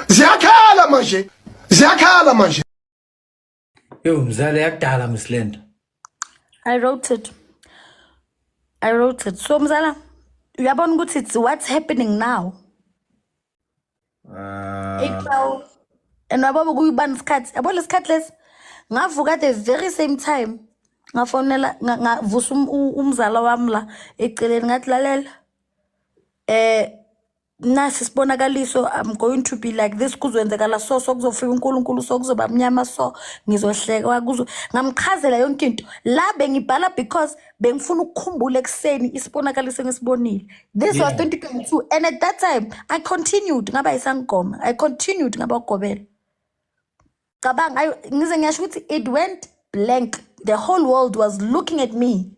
Ziyakhala manje. Ziyakhala manje. Yo, mzala yakudala mislendo. I wrote it. So mzala, uyabona ukuthi it's what's happening now. April. And wababa kuyibani isikhathi. Yabo lesikhathi lesi ngavuka at the very same time. Ngafonela ngavusa umzala wami la eceleni ngathi lalela. Nasi sibonakaliso I'm going to be like this kuzwenzekala so kuzofika uNkulunkulu so kuzoba mnyama so ngizohleka kuzo ngamchazela yonke into la bengibhala because bengifuna ukukhumbula ekseni isibonakaliso ngesibonile. This was 2022 and at that time I continued ngaba isangoma ngaba ugobela cabanga ngize ngiyasho ukuthi it went blank. The whole world was looking at me.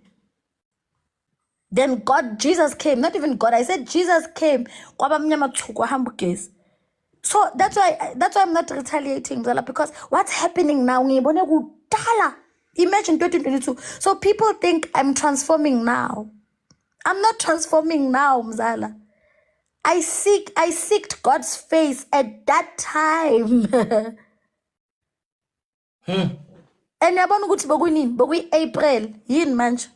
Then Jesus came. Not even God. I said Jesus came. So that's why I'm not retaliating, because what's happening now? Imagine 2022. So people think I'm transforming now. I'm not transforming now, Mzala. I seeked God's face at that time. And yabona ukuthi bokuyi April yini manje.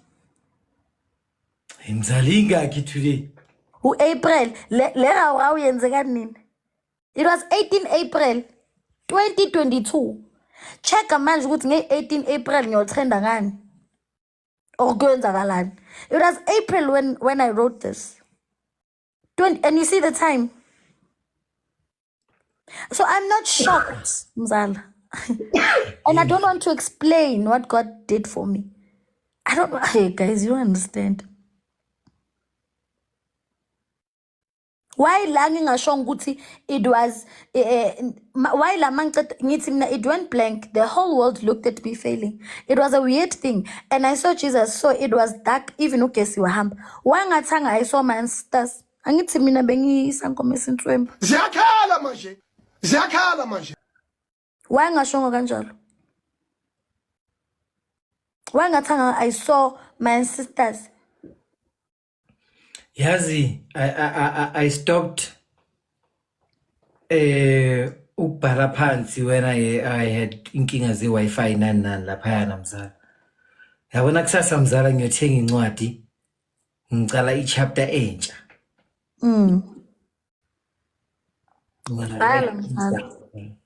Imzalinga today. April le yenzeka nini? It was 18 April 2022. Check manje ukuthi nge-18 April ngiyotrenda ngani or kuyenzakalani. It was April when I wrote this. And you see the time. So I'm not shocked, Mzala. And I don't want to explain what God did for me. Hey guys, you don't understand. Why langing a song guti it was why la it went blank. The whole world looked at me failing. It was a weird thing. And I saw Jesus, so it was dark, even ukesi wahamba. Why ngatanga I saw my ancestors. Angithi mina bengi sangoma esintswembu. Ziyakhala manje. Ziyakhala manje. Why ngashongo kanjalo? Why ngatanga I saw my ancestors. Yazi, I stopped ukubhala phansi when I had inkinga ze-Wi-Fi nani laphayana mzala. Yabona kusasa mzala ngiyothenga incwadi ngicala i-chapter entsha.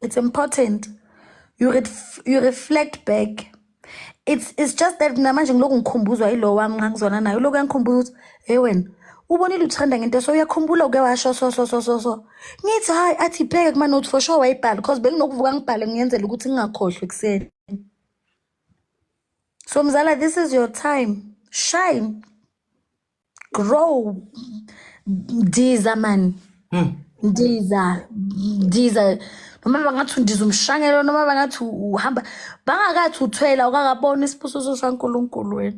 It's important. You reflect back. It's just that manje ngiloku ngikhumbuzwa yilo wami ngangizona nayo loku yangikhumbuza ukuthi wena ubonile uthanda ngento so uyakhumbula uke washo so ngithi hayi athi bheke kuma notes for sure wayibhala because benginokuvuka ngibhale ngiyenzela ukuthi ngingakhohlwa ekseni. So mzala, this is your time. Shine. Grow. Ndiza man. Ndiza noma bangathi undiza umshangelo noma bangathi uhamba bangakathi uthwela ukakabona isibusiso saNkulunkulu wena.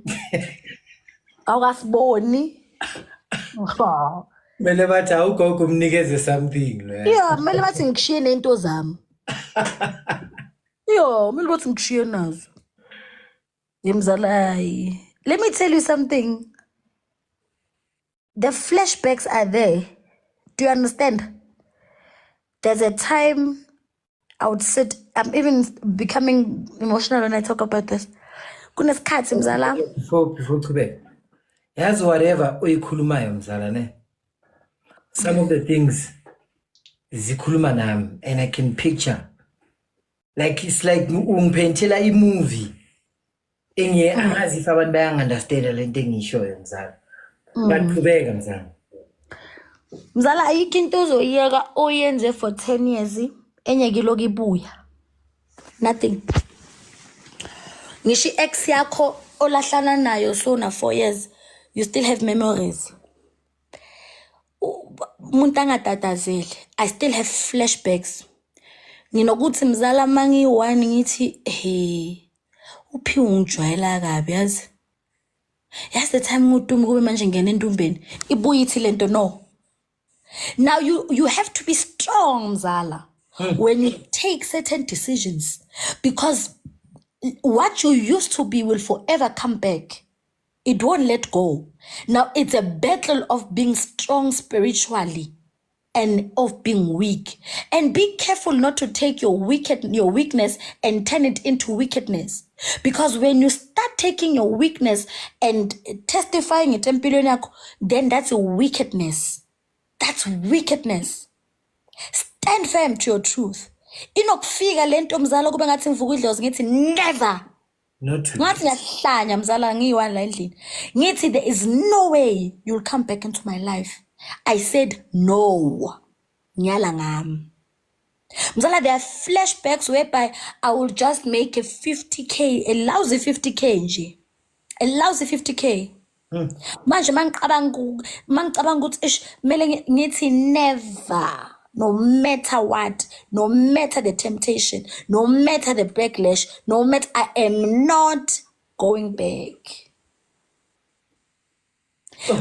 Awukasiboni. Mele bathi awugogo umnikeze something lo. Yeah, mele bathi ngishiye nento zami. Yo, mele bathi ngishiye nazo. Yemzalayi. Let me tell you something. The flashbacks are there. Do you understand? There's a time I would sit, I'm even becoming emotional when I talk about this. Kunesikhathi mzala. Before Quebec. Yazi whatever uyikhulumayo mzala ne. Some of the things zikhuluma nami and I can picture. Like it's like ungiphentela movie. Enye angazi if abantu bayangunderstand lento engishoyo mzala. Baqhubeka mzala. Mzala ayikho into ozoyeka oyenze for 10 years enye kiloku ibuya. Nothing. Ngisho ex yakho olahlana nayo so na 4 years you still have memories. Umuntu angatatazeli. I still have flashbacks. Nginokuthi mzala mangiyi-1 ngithi uphi ungijwayela kabi yazi. Yazi the time ngudumi kube manje ngene entumbeni ibuya ithi lento no. Now you have to be strong mzala when you take certain decisions because what you used to be will forever come back. It won't let go. Now it's a battle of being strong spiritually and of being weak. And be careful not to take your weakness and turn it into wickedness. Because when you start taking your weakness and testifying it, then that's a wickedness. That's wickedness. Stand firm to your truth. Inokufika lento mzala kube ngathi ngivuka idlozi ngithi never. Not to Ngathi ngiyahlanya mzala ngiyi-one la endlini. Ngithi there is no way you'll come back into my life. I said no. Nyala ngami. Mzala, there are flashbacks whereby I will just make a 50k, a lousy 50k nje. A lousy 50k. Manje mangicabanga ukuthi ish mele ngithi never. No matter what, no matter the temptation, no matter the backlash, no matter, I am not going back.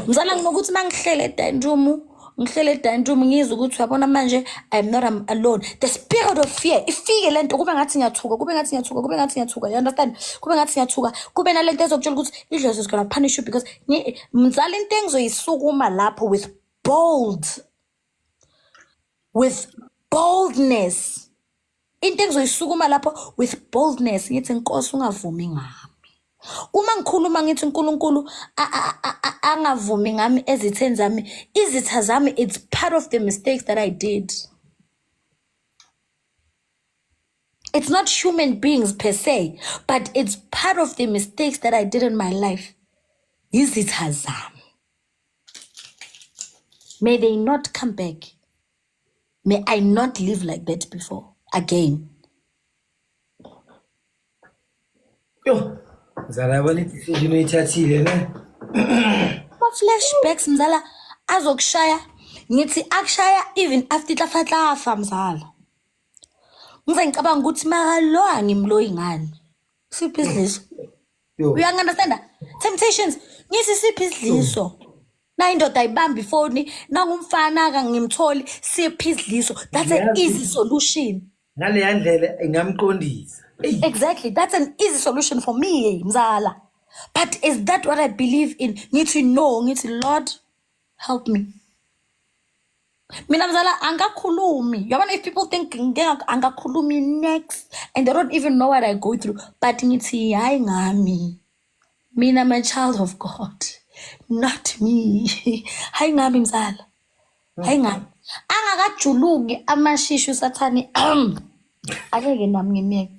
Mzala nginokuthi mangihlele eDandrum ngizwe ukuthi uyabona manje I am not alone. The spirit of fear ifike lento kube ngathi ngiyathuka, you understand? Kube ngathi ngiyathuka, kube nalento ezokutshela ukuthi idlozi is going to punish you because mzala into engizoyisukuma lapho with boldness. Into engizoyisukuma lapho with boldness ngithi Nkosi ungavumi ngami. Uma ngikhuluma ngithi uNkulunkulu angavumi ngami ezitheni zami, izitha zami, it's part of the mistakes that I did. It's not human beings per se, but it's part of the mistakes that I did in my life. Izitha zami. May they not come back. May I not live like that before again. Yo, mzala yabona decision oyithathile ne. Flashbacks mzala azokushaya ngithi akushaya even after tlafatlafa mzala. Ngize ngicabanga ukuthi makaloa ngimloyi ngani. Siphi isidliso? Yo. You understand that? Temptations ngithi siphi isidliso? Na indoda ayibamba ifoni nangumfana ka ngimtholi siphi isidliso. That's an easy solution. Ngale yandlela ingamqondisa. Exactly, that's an easy solution for me mzala. But is that what I believe in? Ngithi no, ngithi Lord help me. Mina mzala angakhulumi. Yabona if people think angakhulumi next and they don't even know what I go through, but ngithi hayi ngami. Mina I'm a child of God. Not me. Hayi ngami mzala. Hayi ngami. Angakajuluki amashishu sathani akeke nami ngimeke.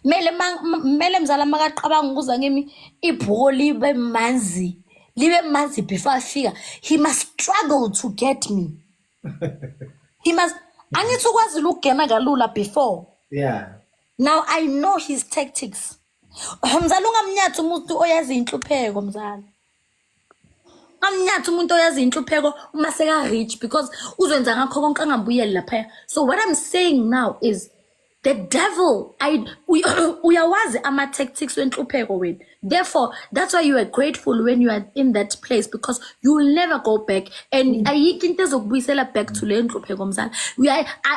Mele mzala makaqabanga ukuza ngimi ibhuko libe manzi before afika. He must struggle to get me. He must angithi ukwazile ukugena kalula before. Yeah. Now I know his tactics. Mzala ungamnyathi umuntu oyazi inhlupheko mzala. Ngamnyathi umuntu oyazi inhlupheko uma seka rich because uzwenza ngakho konke angabuyeli lapha. So what I'm saying now is the devil, uyawazi ama tactics wenhlupheko wena. Therefore, that's why you are grateful when you are in that place because you will never go back. And ayikho into ezokubuyisela back to le nhlupheko mzala.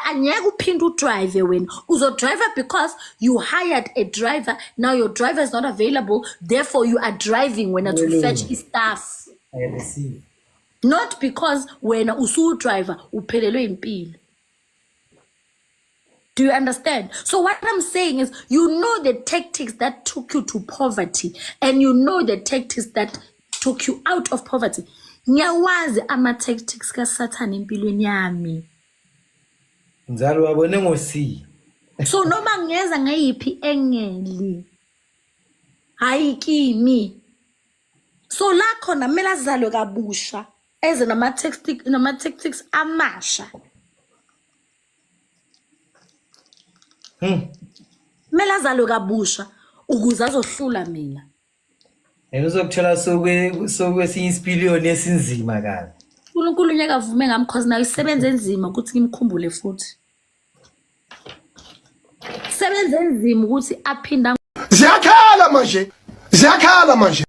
Anyeke uphinde udrive wena. Uzodrive because you hired a driver. Now your driver is not available. Therefore, you are driving when to fetch his stuff. I see. Not because wena usu driver uphelelwe impilo. Do you understand? So what I'm saying is, you know the tactics that took you to poverty, and you know the tactics that took you out of poverty. Ngiyawazi ama tactics ka Satan empilweni yami. Mzala wabone ngosi. So noma ngeza ngayiphi engeli. Hayi kimi. So la khona mela zalwe kabusha eze nama tactics amasha. Mela zalo kabusha ukuze azohlula mina. Uzokuthola sokwesinye isipiliyoni esinzima kabi. uNkulunkulu unyaka avume ngami because nayo isebenza enzima ukuthi ngimkhumbule futhi. Sebenza enzima ukuthi aphinda Ziyakhala manje.